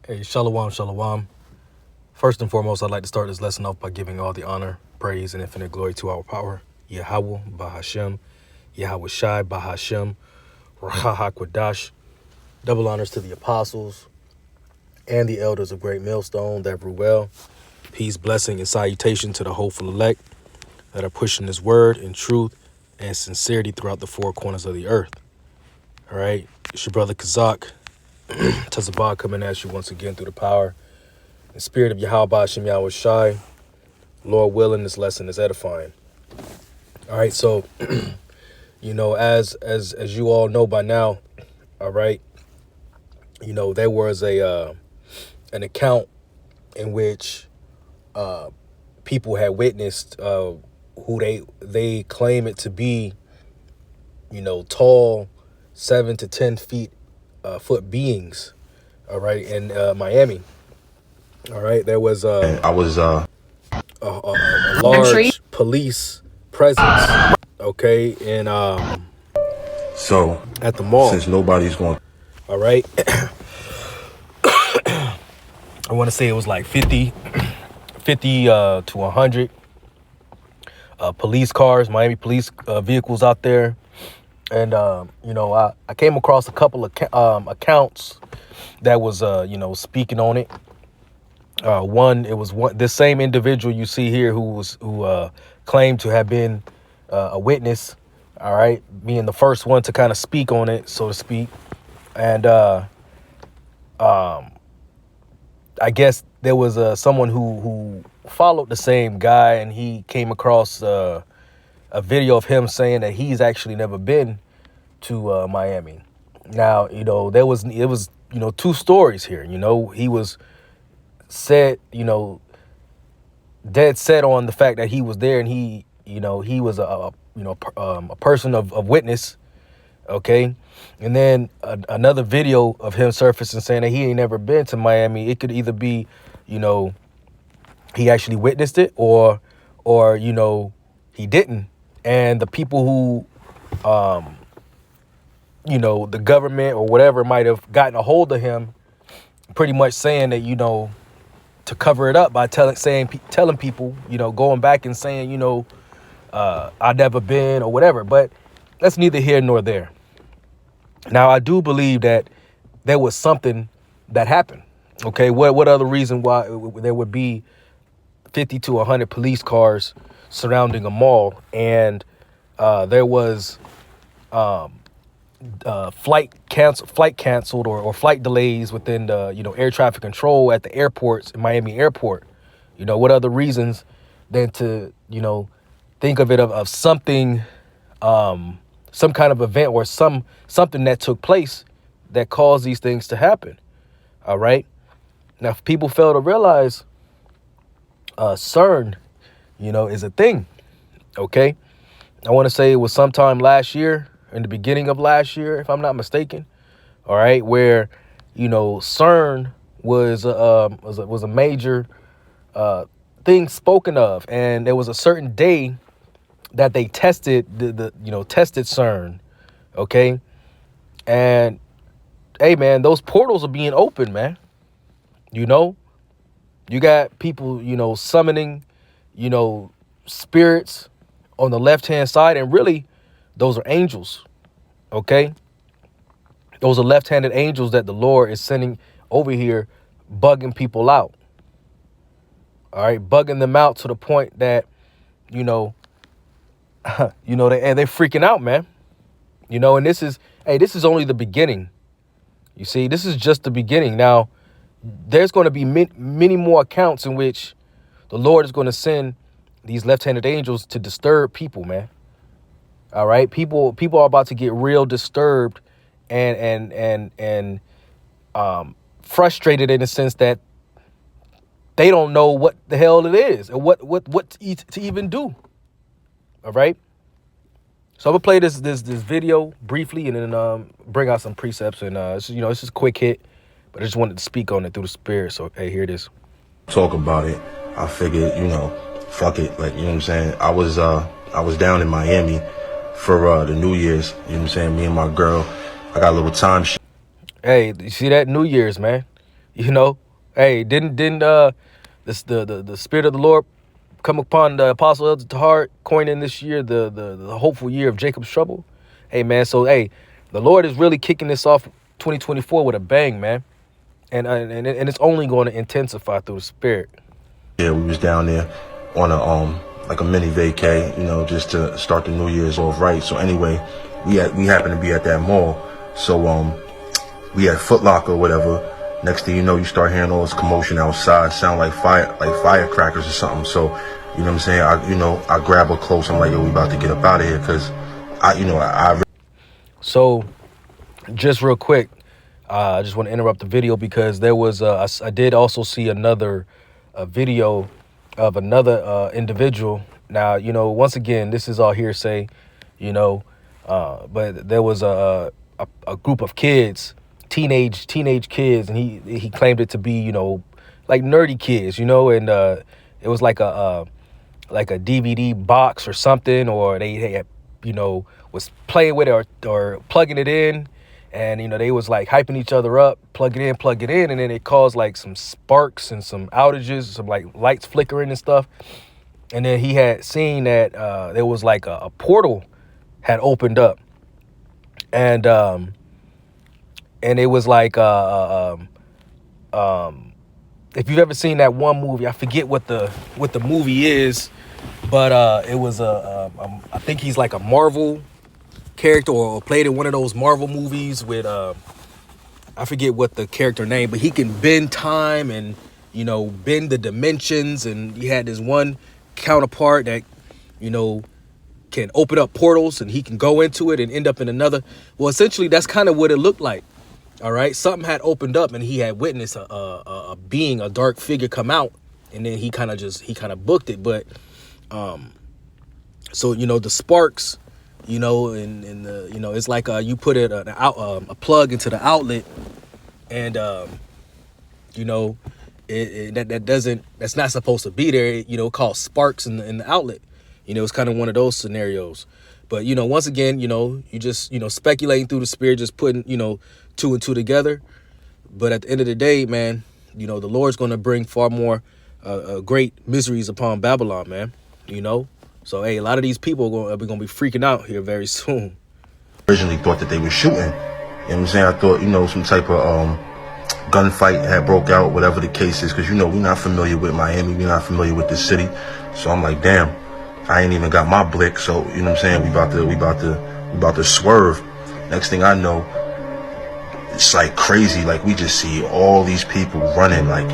Hey, shalom, shalom. First and foremost, I'd like to start this lesson off by giving all the honor, praise, and infinite glory to our power, Yahweh, Bahashem, Yahweh Shai, Bahashem, Rahahakwadash. Double honors to the apostles and the elders of Great Millstone that rule well. Peace, blessing, and salutation to the hopeful elect that are pushing this word in truth and sincerity throughout the four corners of the earth. All right, it's your brother Kazak, Tazabah, coming at you once again through the power and spirit of Yahweh Shem Yahweh Shai. Lord willing, this lesson is edifying. All right, so as you all know by now, all right, there was an account in which people had witnessed who they claim it to be, tall, 7 to 10 foot beings. All right, in Miami. All right, there was I was a large police presence, okay, and so at the mall. since nobody's going. All right. I want to say it was like 50 to 100 police cars, Miami police vehicles out there. And, I came across a couple of accounts that was, speaking on it. This same individual you see here who claimed to have been a witness. All right. Being the first one to kind of speak on it, so to speak. And I guess there was someone who followed the same guy, and he came across a video of him saying that he's actually never been to Miami. Now, it was two stories here. He was said, dead set on the fact that he was there, and he was a person of witness. Okay. And then another video of him surfacing saying that he ain't never been to Miami. It could either be, he actually witnessed it or, he didn't. And the people who, the government or whatever might have gotten a hold of him, pretty much saying that, to cover it up by telling people, going back and saying, I've never been or whatever. But that's neither here nor there. Now, I do believe that there was something that happened. Okay, what other reason why there would be 50 to 100 police cars surrounding a mall, and there was flight canceled or flight delays within the air traffic control at the airports in Miami Airport. What other reasons than to think of it of something, some kind of event or something that took place that caused these things to happen. All right. Now, if people fail to realize, Cern, is a thing. Okay. I want to say it was sometime last year, in the beginning of last year, if I'm not mistaken. All right. Where, Cern was a major thing spoken of. And there was a certain day that they tested tested Cern. Okay. And hey, man, those portals are being opened, man. You got people, summoning, spirits on the left-hand side. And really, those are angels. Okay. Those are left-handed angels that the Lord is sending over here, bugging people out. All right. Bugging them out to the point that, they're freaking out, man. And this is only the beginning. You see, this is just the beginning. Now, there's going to be many more accounts in which the Lord is going to send these left-handed angels to disturb people, man. All right. People are about to get real disturbed and frustrated in the sense that they don't know what the hell it is and what to even do. All right. So I'm gonna play this video briefly and then bring out some precepts, and it's just a quick hit, but I just wanted to speak on it through the spirit. So hey, here it is. Talk about it. I figured, fuck it. Like, you know what I'm saying? I was down in Miami for the New Year's. Me and my girl. I got a little time. Hey, you see that? New Year's, man. You know, hey, didn't this the spirit of the Lord come upon the apostle Elder Tahar, coining this year the hopeful year of Jacob's trouble? Hey man, so hey, the Lord is really kicking this off 2024 with a bang, man, and it's only going to intensify through the Spirit. Yeah, we was down there on a like a mini vacay, just to start the New Year's off right. So anyway, we happened to be at that mall. So we had Foot Locker or whatever. Next thing you know, you start hearing all this commotion outside, sound like firecrackers or something. So, you know what I'm saying? I grab her close. I'm like, yo, we about to get up out of here, because I So just real quick, I just want to interrupt the video because there was I did also see another video of another individual. Now, once again, this is all hearsay, but there was a group of kids, teenage kids, and he claimed it to be, like nerdy kids, and it was like a DVD box or something, or they had, was playing with it or plugging it in. And, they was like hyping each other up, plug it in. And then it caused like some sparks and some outages, some like lights flickering and stuff. And then he had seen that there was like a portal had opened up. And it was like, if you've ever seen that one movie, I forget what the movie is, but it was I think he's like a Marvel character or played in one of those Marvel movies with I forget what the character name, but he can bend time and bend the dimensions, and he had this one counterpart that can open up portals and he can go into it and end up in another. Well, essentially that's kind of what it looked like. All right, something had opened up and he had witnessed a being, a dark figure come out, and then he kind of booked it. But so the sparks, and the it's like you put a plug into the outlet, and that's not supposed to be there. It causes sparks in the outlet. It's kind of one of those scenarios. But once again, you just speculating through the Spirit, just putting two and two together. But at the end of the day, man, the Lord's going to bring far more great miseries upon Babylon, man. So hey, a lot of these people are going to be freaking out here very soon. originally thought that they were shooting. You know what I'm saying? I thought, some type of gunfight had broke out, whatever the case is, because we're not familiar with Miami, we're not familiar with this city. So I'm like, damn, I ain't even got my blick. So you know what I'm saying? We about to swerve. Next thing I know, it's like crazy. Like we just see all these people running, like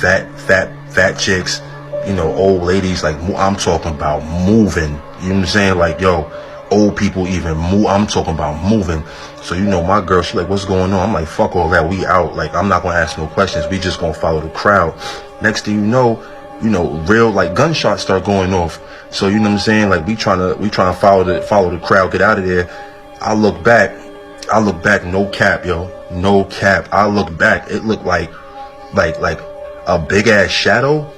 fat chicks, old ladies. Like I'm talking about moving. You know what I'm saying? Like old people even move. I'm talking about moving. So my girl, she like, what's going on? I'm like, fuck all that. We out. Like I'm not gonna ask no questions. We just gonna follow the crowd. Next thing you know, real like gunshots start going off. So you know what I'm saying? Like we trying to follow the crowd, get out of there. I look back, no cap, no cap. I look back, it looked like a big ass shadow,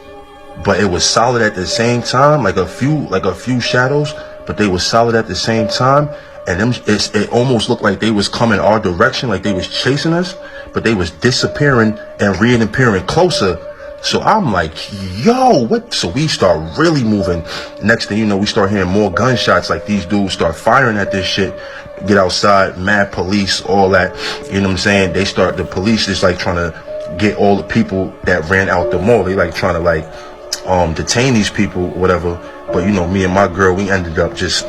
but it was solid at the same time, like a few shadows, but they were solid at the same time. And it almost looked like they was coming our direction, like they was chasing us, but they was disappearing and reappearing closer. So I'm like, yo, what? So we start really moving. Next thing you know, we start hearing more gunshots. Like these dudes start firing at this shit. Get outside, mad police, all that. You know what I'm saying? The police is like trying to get all the people that ran out the mall. They like trying to detain these people, whatever. But me and my girl, we ended up just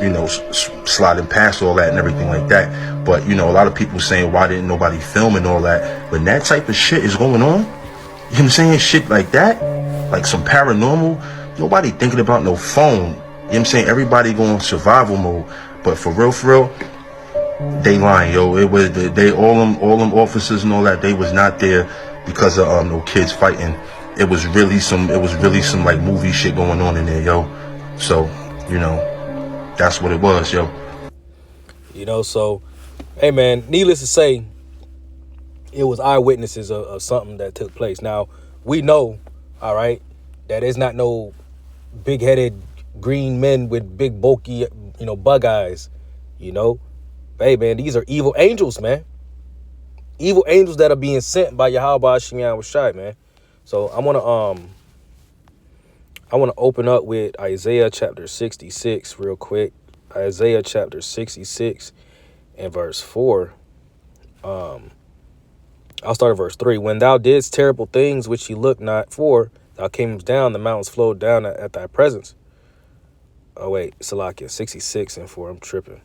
sliding past all that and everything like that. But a lot of people saying, why didn't nobody film and all that? When that type of shit is going on, you know what I'm saying? Shit like that, like some paranormal, nobody thinking about no phone. You know what I'm saying? Everybody going survival mode. But for real, they lying, yo. It was all them officers and all that. They was not there because of no kids fighting. It was really some like movie shit going on in there, yo. So that's what it was, yo. So, hey man, needless to say, it was eyewitnesses of something that took place. Now, we know, all right, that there's not no big-headed green men with big, bulky, bug eyes, Hey, man, these are evil angels, man. Evil angels that are being sent by Yahweh Shem Shai, man. So I wanna open up with Isaiah chapter 66 real quick. Isaiah chapter 66 and verse 4. I'll start at verse 3. When thou didst terrible things which he looked not for, thou camest down, the mountains flowed down at thy presence. Oh wait, Salakia, 66 and 4. I'm tripping.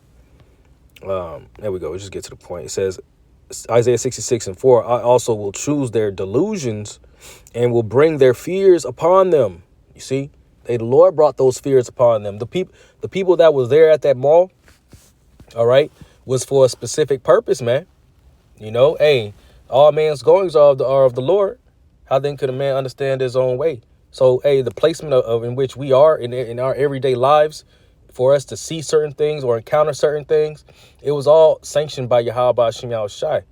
There we go. We'll just get to the point. It says, Isaiah 66 and 4, I also will choose their delusions and will bring their fears upon them. You see, the Lord brought those fears upon them. The people that was there at that mall, all right, was for a specific purpose, man. You know, hey, all man's goings are of the Lord. How then could a man understand his own way? So, hey, the placement of in which we are in our everyday lives, for us to see certain things or encounter certain things, it was all sanctioned by Yahweh Shem Shai.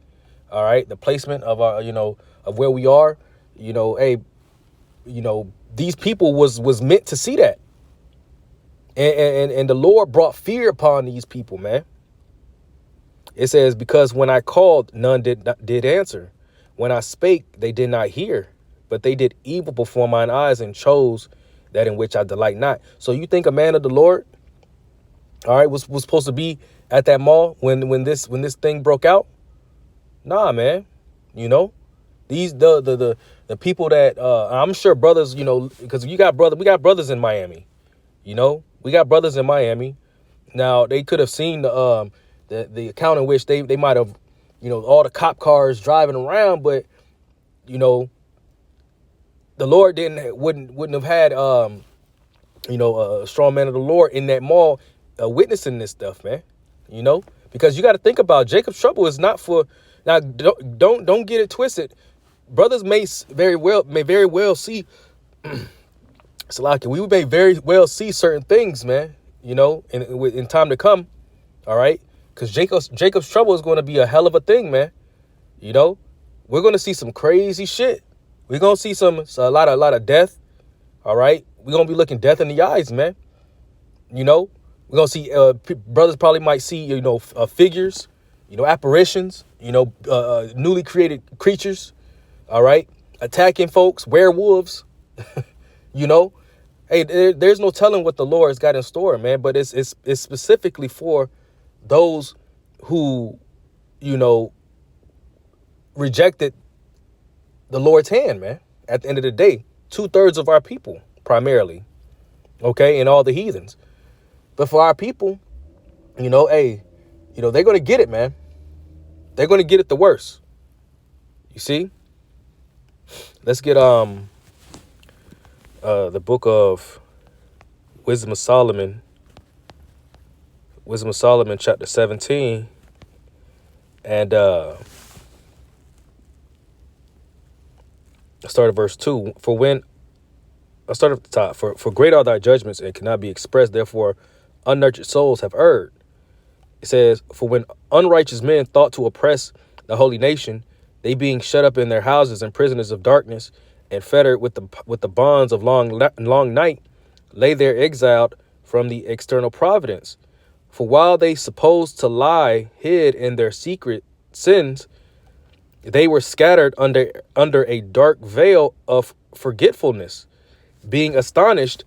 All right, the placement of our, of where we are, hey, these people was meant to see that, and the Lord brought fear upon these people, man. It says, because when I called, none did answer. When I spake, they did not hear, but they did evil before mine eyes and chose that in which I delight not. So you think a man of the Lord, all right, was supposed to be at that mall when this thing broke out? Nah, man. These the people that I'm sure brothers, because we got brothers in Miami. We got brothers in Miami. Now they could have seen the account in which they might have, all the cop cars driving around, but the Lord wouldn't have had a strong man of the Lord in that mall witnessing this stuff, man. Because you got to think about Jacob's trouble is not for now. Don't get it twisted. Brothers may very well see. Salaki, we may very well see certain things, man. In time to come. All right. Because Jacob's trouble is going to be a hell of a thing, man. We're going to see some crazy shit. We're going to see a lot of death. All right. We're going to be looking death in the eyes, man. We're going to see brothers probably might see, figures, apparitions, newly created creatures. All right. Attacking folks, werewolves, Hey, there's no telling what the Lord's got in store, man. But it's specifically for those who, rejected the Lord's hand, man. At the end of the day, 2/3 of our people, primarily, okay, and all the heathens. But for our people, hey, they're gonna get it, man. They're gonna get it the worst. You see? Let's get the book of Wisdom of Solomon. Wisdom of Solomon, chapter 17. And I start at verse 2. I start at the top. For great are thy judgments and cannot be expressed. Therefore, unnurtured souls have erred. It says, for when unrighteous men thought to oppress the holy nation, they being shut up in their houses and prisoners of darkness and fettered with the bonds of long night, lay there exiled from the external providence. For while they supposed to lie hid in their secret sins, they were scattered under a dark veil of forgetfulness, being astonished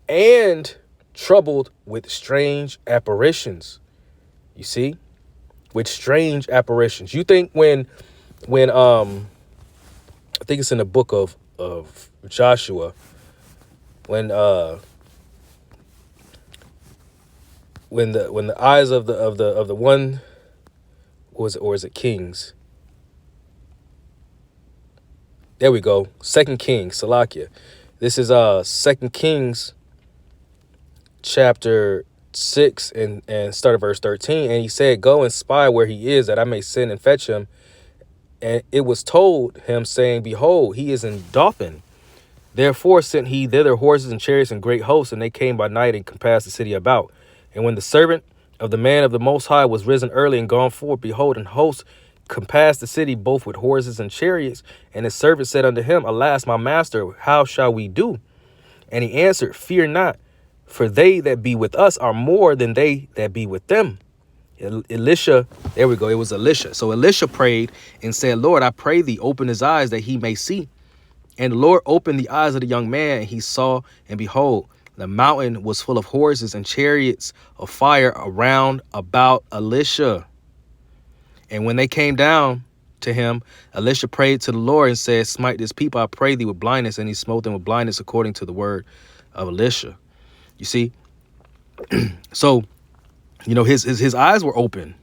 and troubled with strange apparitions. You see, with strange apparitions. You think when I think it's in the book of Joshua, when the eyes of the one was, or is it Kings? There we go. 2 Kings, Salakia. This is 2 Kings chapter 6 and start at verse 13. And he said, go and spy where he is, that I may send and fetch him. And it was told him, saying, behold, he is in Dothan. Therefore sent he thither horses and chariots and great hosts, and they came by night and compassed the city about. And when the servant of the man of the Most High was risen early and gone forth, behold, an host compassed the city both with horses and chariots. And his servant said unto him, alas, my master, how shall we do? And he answered, fear not, for they that be with us are more than they that be with them. Elisha, there we go. It was Elisha. So Elisha prayed and said, Lord, I pray thee, open his eyes that he may see. And the Lord opened the eyes of the young man, and he saw, and behold, the mountain was full of horses and chariots of fire around about Elisha. And when they came down to him, Elisha prayed to the Lord and said, smite this people, I pray thee, with blindness. And he smote them with blindness according to the word of Elisha. You see? So, you know, his eyes were open.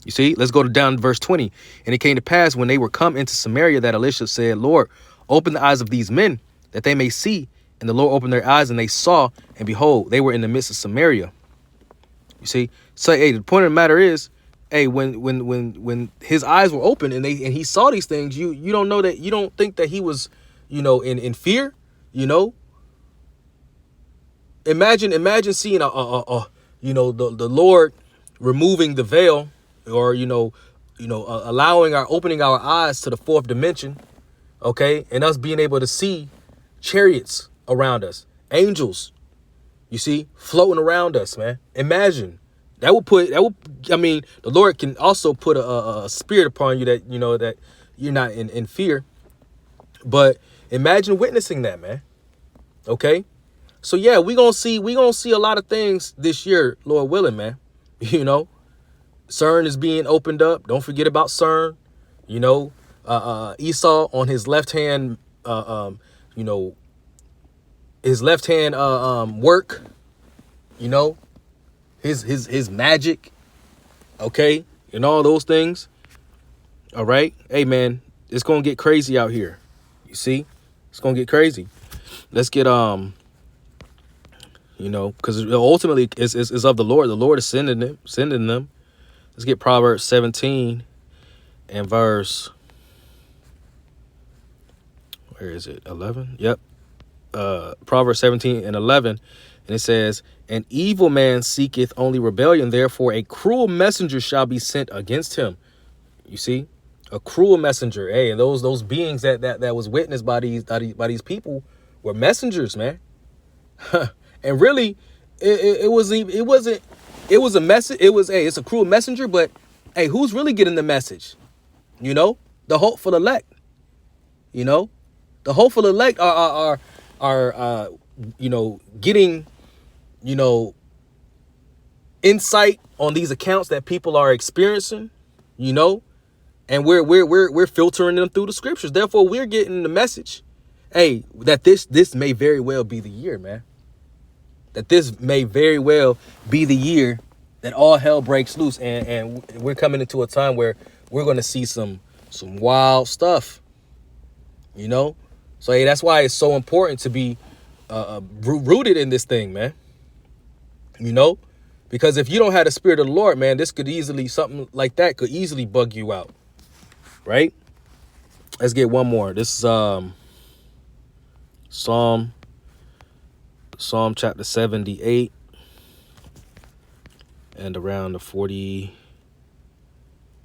You see? Let's go down to verse 20. And it came to pass when they were come into Samaria that Elisha said, Lord, open the eyes of these men that they may see. And the Lord opened their eyes and they saw, and behold, they were in the midst of Samaria. You see? So, hey, the point of the matter is, hey, when his eyes were open and he saw these things, you don't know that, you don't think that he was, you know, in fear, you know. Imagine seeing you know, the Lord removing the veil, or allowing opening our eyes to the fourth dimension, okay, and us being able to see chariots around us, angels, you see, floating around us, man. Imagine. I mean, the Lord can also put a spirit upon you that, you know, that you're not in fear. But imagine witnessing that, man. Okay. So yeah, we gonna see a lot of things this year, Lord willing, man. You know, Cern is being opened up. Don't forget about Cern. You know, Esau on his left hand, you know, his left hand work, you know, his magic, okay, and all those things. All right. Hey man, it's gonna get crazy out here. You see? It's gonna get crazy. Let's get you know, because ultimately it's of the Lord. The Lord is sending them. Let's get Proverbs 17 and verse, where is it? 11? Yep. Proverbs 17 and 11. And it says, an evil man seeketh only rebellion, therefore a cruel messenger shall be sent against him. You see, a cruel messenger. Hey, and those beings that was witnessed by these people were messengers, man. And really, it was a message. It's a cruel messenger, but hey, who's really getting the message? You know, the hopeful elect. You know, the hopeful elect are you know, getting, you know, insight on these accounts that people are experiencing, you know, and we're filtering them through the scriptures. Therefore, we're getting the message, hey, that this may very well be the year, man. That this may very well be the year that all hell breaks loose, and we're coming into a time where we're going to see some wild stuff, you know. So hey, that's why it's so important to be rooted in this thing, man. You know, because if you don't have the spirit of the Lord, man, something like that could easily bug you out, right? Let's get one more. This is Psalm chapter 78 and around the 40.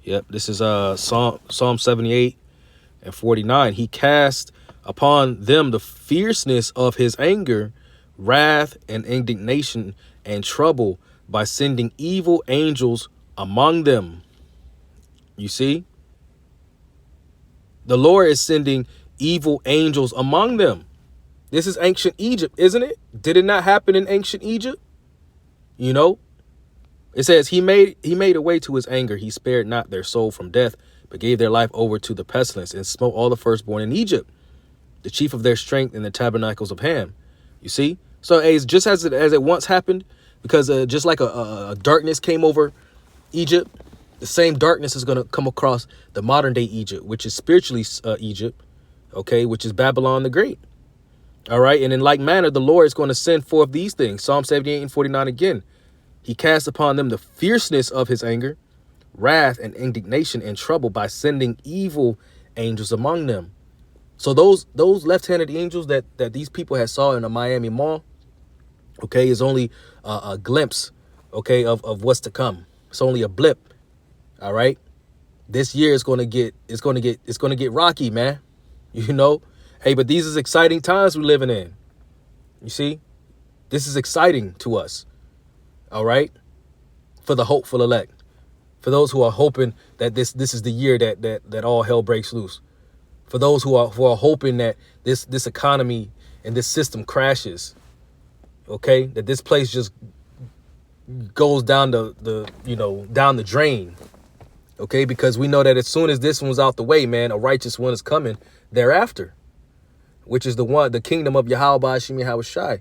Yep, this is Psalm 78 and 49. He cast upon them the fierceness of his anger, wrath and indignation and trouble, by sending evil angels among them. You see, the Lord is sending evil angels among them. This is ancient Egypt, isn't it? Did it not happen in ancient Egypt? You know, it says he made a way to his anger. He spared not their soul from death, but gave their life over to the pestilence, and smote all the firstborn in Egypt, the chief of their strength in the tabernacles of Ham. You see? So it's just as it once happened, because just like a darkness came over Egypt, the same darkness is going to come across the modern day Egypt, which is spiritually Egypt, okay, which is Babylon the Great. All right. And in like manner, the Lord is going to send forth these things. Psalm 78 and 49 again. He cast upon them the fierceness of his anger, wrath and indignation and trouble, by sending evil angels among them. So those left-handed angels that these people had saw in a Miami mall, okay, is only a glimpse, okay, of what's to come. It's only a blip. All right. This year is going to get rocky, man. You know, hey, but these is exciting times we're living in. You see, this is exciting to us. All right. For the hopeful elect. For those who are hoping that this is the year that all hell breaks loose. For those who are hoping that this economy and this system crashes. Okay, that this place just goes down down the drain. Okay, because we know that as soon as this one's out the way, man, a righteous one is coming thereafter, which is the kingdom of Yahweh Ba'ashim Yahweh Shai.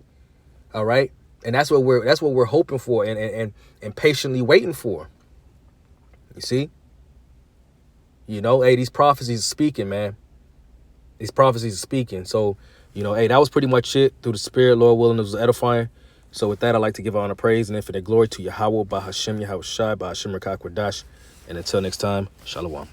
All right, and that's what we're hoping for and patiently waiting for. You see, hey, these prophecies are speaking, man. These prophecies are speaking. So, hey, that was pretty much it. Through the Spirit, Lord willing, it was edifying. So with that, I'd like to give honor, praise, and infinite glory to Yahweh Ba'ashim Yahweh Shai Ba'ashim Rakak Wadash. And until next time, Shalom.